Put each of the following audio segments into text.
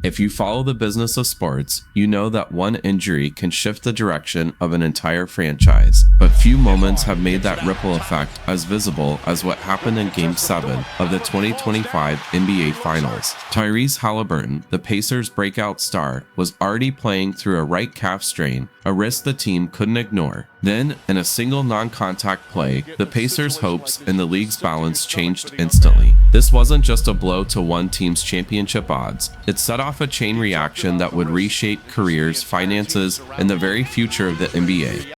If you follow the business of sports, you know that one injury can shift the direction of an entire franchise, but few moments have made that ripple effect as visible as what happened in Game 7 of the 2025 NBA Finals. Tyrese Halliburton, the Pacers' breakout star, was already playing through a right calf strain, a risk the team couldn't ignore. Then, in a single non-contact play, the Pacers' hopes and the league's balance changed instantly. This wasn't just a blow to one team's championship odds. It set off a chain reaction that would reshape careers, finances, and the very future of the NBA.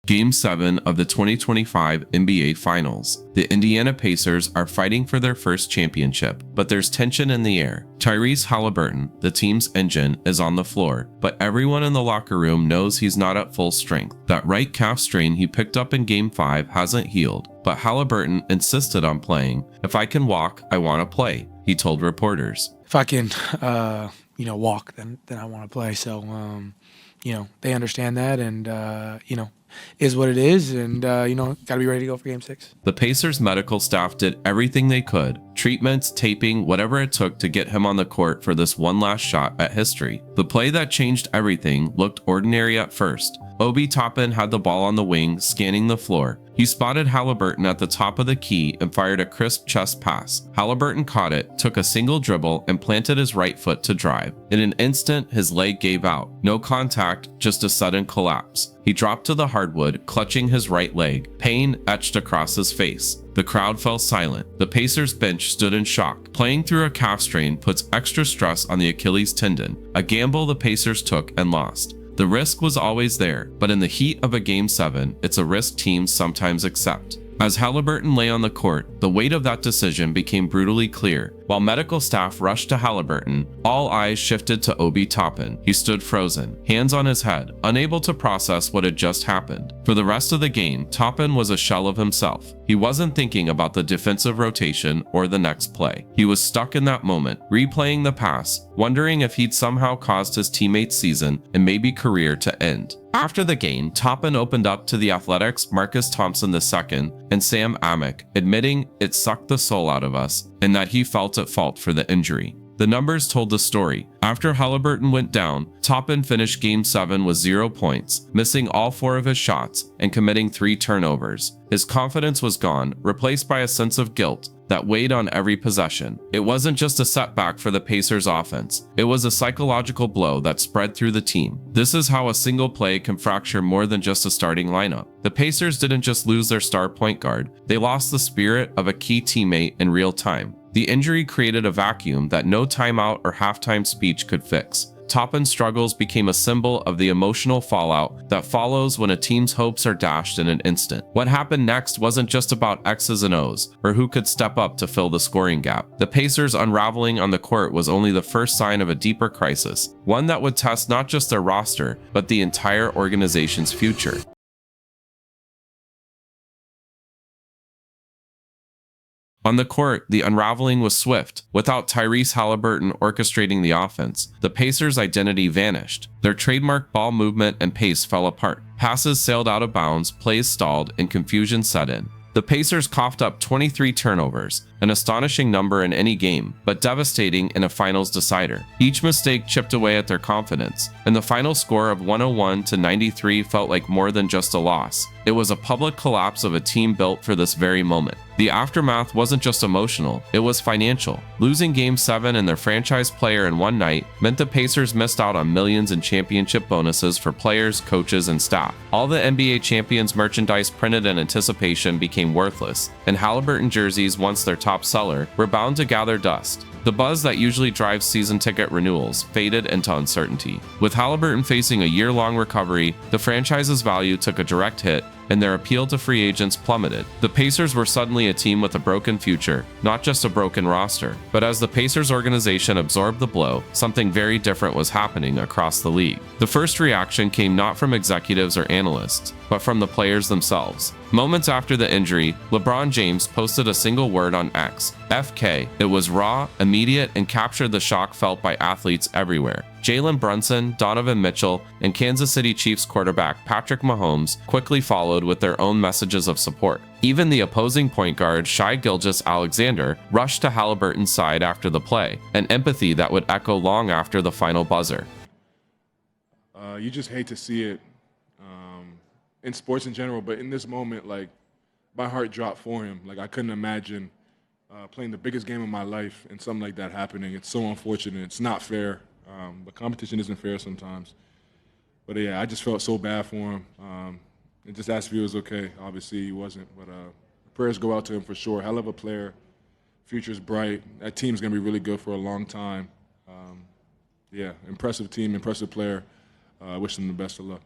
Game 7 of the 2025 NBA Finals. The Indiana Pacers are fighting for their first championship, but there's tension in the air. Tyrese Halliburton, the team's engine, is on the floor, but everyone in the locker room knows he's not at full strength. That right calf strain he picked up in Game 5 hasn't healed, but Halliburton insisted on playing. "If I can walk, I want to play," he told reporters. If I can, walk, then I want to play. So, they understand that, and is what it is, and got to be ready to go for Game 6. The Pacers medical staff did everything they could, treatments, taping, whatever it took to get him on the court for this one last shot at history. The play that changed everything looked ordinary at first. Obi Toppin had the ball on the wing, scanning the floor. He spotted Halliburton at the top of the key and fired a crisp chest pass. Halliburton caught it, took a single dribble, and planted his right foot to drive. In an instant, his leg gave out. No contact, just a sudden collapse. He dropped to the hardwood, clutching his right leg, pain etched across his face. The crowd fell silent. The Pacers bench stood in shock. Playing through a calf strain puts extra stress on the Achilles tendon, a gamble the Pacers took and lost. The risk was always there, but in the heat of a Game 7, it's a risk teams sometimes accept. As Halliburton lay on the court, the weight of that decision became brutally clear. While medical staff rushed to Halliburton, all eyes shifted to Obi Toppin. He stood frozen, hands on his head, unable to process what had just happened. For the rest of the game, Toppin was a shell of himself. He wasn't thinking about the defensive rotation or the next play. He was stuck in that moment, replaying the pass, wondering if he'd somehow caused his teammates' season and maybe career to end. After the game, Toppin opened up to the Athletics' Marcus Thompson II and Sam Amick, admitting it sucked the soul out of us and that he felt at fault for the injury. The numbers told the story. After Halliburton went down, Toppin finished Game 7 with 0 points, missing all 4 of his shots and committing 3 turnovers. His confidence was gone, replaced by a sense of guilt that weighed on every possession. It wasn't just a setback for the Pacers' offense. It was a psychological blow that spread through the team. This is how a single play can fracture more than just a starting lineup. The Pacers didn't just lose their star point guard, they lost the spirit of a key teammate in real time. The injury created a vacuum that no timeout or halftime speech could fix. Toppin's struggles became a symbol of the emotional fallout that follows when a team's hopes are dashed in an instant. What happened next wasn't just about X's and O's, or who could step up to fill the scoring gap. The Pacers' unraveling on the court was only the first sign of a deeper crisis, one that would test not just their roster, but the entire organization's future. On the court, the unraveling was swift. Without Tyrese Halliburton orchestrating the offense, the Pacers' identity vanished. Their trademark ball movement and pace fell apart. Passes sailed out of bounds, plays stalled, and confusion set in. The Pacers coughed up 23 turnovers, an astonishing number in any game, but devastating in a finals decider. Each mistake chipped away at their confidence, and the final score of 101-93 felt like more than just a loss. It was a public collapse of a team built for this very moment. The aftermath wasn't just emotional, it was financial. Losing Game 7 and their franchise player in one night meant the Pacers missed out on millions in championship bonuses for players, coaches, and staff. All the NBA champions merchandise printed in anticipation became worthless, and Halliburton jerseys, once their top seller, were bound to gather dust. The buzz that usually drives season ticket renewals faded into uncertainty. With Halliburton facing a year-long recovery, the franchise's value took a direct hit, and their appeal to free agents plummeted. The Pacers were suddenly a team with a broken future, not just a broken roster. But as the Pacers organization absorbed the blow, something very different was happening across the league. The first reaction came not from executives or analysts, but from the players themselves. Moments after the injury, LeBron James posted a single word on X, FK. It was raw, immediate, and captured the shock felt by athletes everywhere. Jalen Brunson, Donovan Mitchell, and Kansas City Chiefs quarterback Patrick Mahomes quickly followed with their own messages of support. Even the opposing point guard, Shai Gilgeous-Alexander, rushed to Halliburton's side after the play, an empathy that would echo long after the final buzzer. You just hate to see it in sports in general, but in this moment, like, my heart dropped for him. Like, I couldn't imagine playing the biggest game of my life and something like that happening. It's so unfortunate. It's not fair, but competition isn't fair sometimes. But yeah, I just felt so bad for him. And just asked if he was okay. Obviously, he wasn't, but prayers go out to him for sure. Hell of a player. Future's bright. That team's going to be really good for a long time. Yeah, impressive team, impressive player. I wish them the best of luck.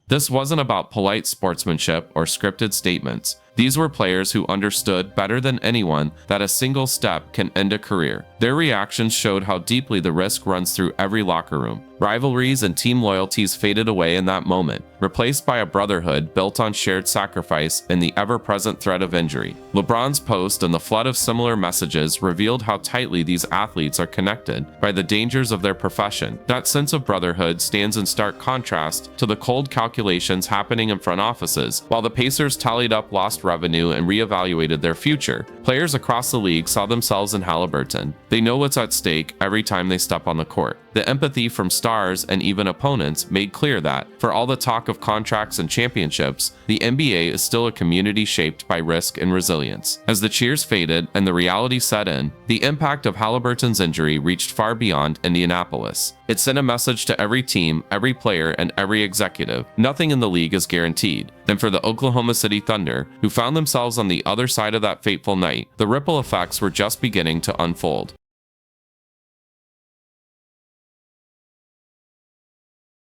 This wasn't about polite sportsmanship or scripted statements. These were players who understood better than anyone that a single step can end a career. Their reactions showed how deeply the risk runs through every locker room. Rivalries and team loyalties faded away in that moment, replaced by a brotherhood built on shared sacrifice and the ever-present threat of injury. LeBron's post and the flood of similar messages revealed how tightly these athletes are connected by the dangers of their profession. That sense of brotherhood stands in stark contrast to the cold calculations happening in front offices. While the Pacers tallied up lost revenue and reevaluated their future, players across the league saw themselves in Halliburton. They know what's at stake every time they step on the court. The empathy from stars and even opponents made clear that, for all the talk of contracts and championships, the NBA is still a community shaped by risk and resilience. As the cheers faded and the reality set in, the impact of Halliburton's injury reached far beyond Indianapolis. It sent a message to every team, every player, and every executive. Nothing in the league is guaranteed. And for the Oklahoma City Thunder, who found themselves on the other side of that fateful night, the ripple effects were just beginning to unfold.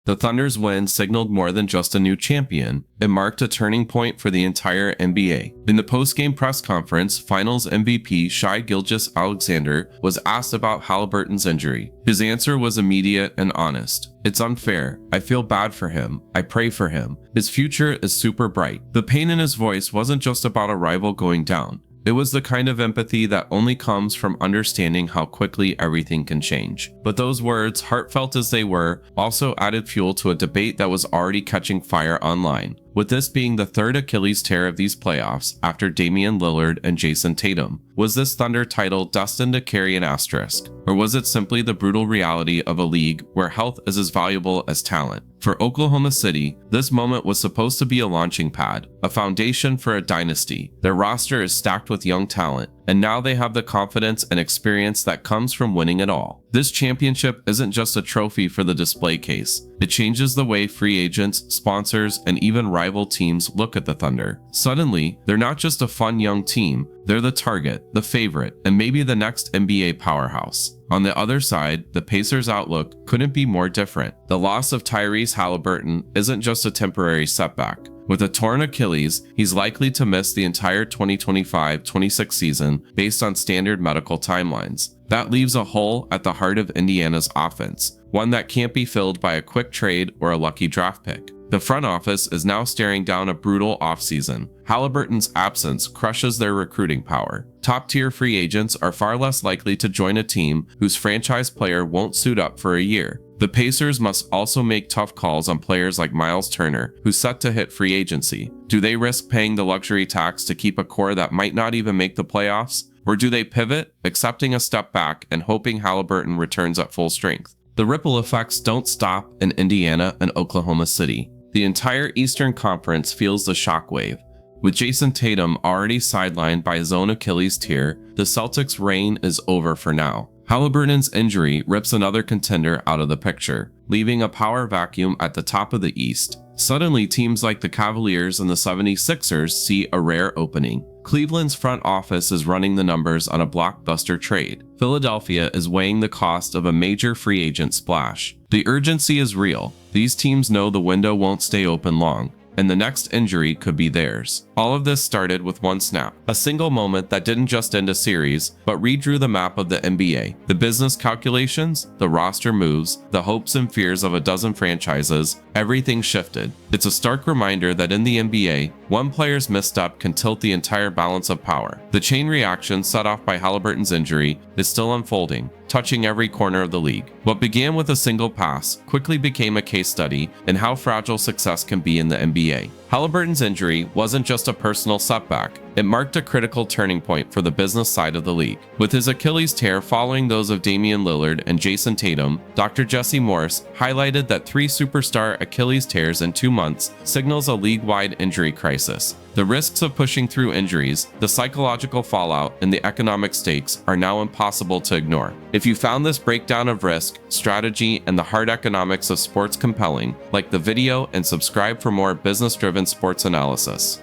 The Thunder's win signaled more than just a new champion. It marked a turning point for the entire NBA. In the post-game press conference, Finals MVP Shai Gilgeous-Alexander was asked about Halliburton's injury. His answer was immediate and honest. "It's unfair. I feel bad for him. I pray for him. His future is super bright." The pain in his voice wasn't just about a rival going down. It was the kind of empathy that only comes from understanding how quickly everything can change. But those words, heartfelt as they were, also added fuel to a debate that was already catching fire online. With this being the third Achilles tear of these playoffs after Damian Lillard and Jason Tatum, was this Thunder title destined to carry an asterisk? Or was it simply the brutal reality of a league where health is as valuable as talent? For Oklahoma City, this moment was supposed to be a launching pad, a foundation for a dynasty. Their roster is stacked with young talent, and now they have the confidence and experience that comes from winning it all. This championship isn't just a trophy for the display case. It changes the way free agents, sponsors, and even rival teams look at the Thunder. Suddenly, they're not just a fun young team, they're the target, the favorite, and maybe the next NBA powerhouse. On the other side, the Pacers' outlook couldn't be more different. The loss of Tyrese Halliburton isn't just a temporary setback. With a torn Achilles, he's likely to miss the entire 2025-26 season based on standard medical timelines. That leaves a hole at the heart of Indiana's offense, one that can't be filled by a quick trade or a lucky draft pick. The front office is now staring down a brutal offseason. Halliburton's absence crushes their recruiting power. Top-tier free agents are far less likely to join a team whose franchise player won't suit up for a year. The Pacers must also make tough calls on players like Miles Turner, who's set to hit free agency. Do they risk paying the luxury tax to keep a core that might not even make the playoffs? Or do they pivot, accepting a step back and hoping Halliburton returns at full strength? The ripple effects don't stop in Indiana and Oklahoma City. The entire Eastern Conference feels the shockwave. With Jason Tatum already sidelined by his own Achilles tear, the Celtics' reign is over for now. Halliburton's injury rips another contender out of the picture, leaving a power vacuum at the top of the East. Suddenly, teams like the Cavaliers and the 76ers see a rare opening. Cleveland's front office is running the numbers on a blockbuster trade. Philadelphia is weighing the cost of a major free agent splash. The urgency is real. These teams know the window won't stay open long, and the next injury could be theirs. All of this started with one snap, a single moment that didn't just end a series, but redrew the map of the NBA. The business calculations, the roster moves, the hopes and fears of a dozen franchises, everything shifted. It's a stark reminder that in the NBA, one player's misstep can tilt the entire balance of power. The chain reaction set off by Halliburton's injury is still unfolding, touching every corner of the league. What began with a single pass quickly became a case study in how fragile success can be in the NBA. Halliburton's injury wasn't just a personal setback, it marked a critical turning point for the business side of the league. With his Achilles tear following those of Damian Lillard and Jason Tatum, Dr. Jesse Morse highlighted that 3 superstar Achilles tears in 2 months signals a league-wide injury crisis. The risks of pushing through injuries, the psychological fallout, and the economic stakes are now impossible to ignore. If you found this breakdown of risk, strategy, and the hard economics of sports compelling, like the video and subscribe for more business-driven sports analysis.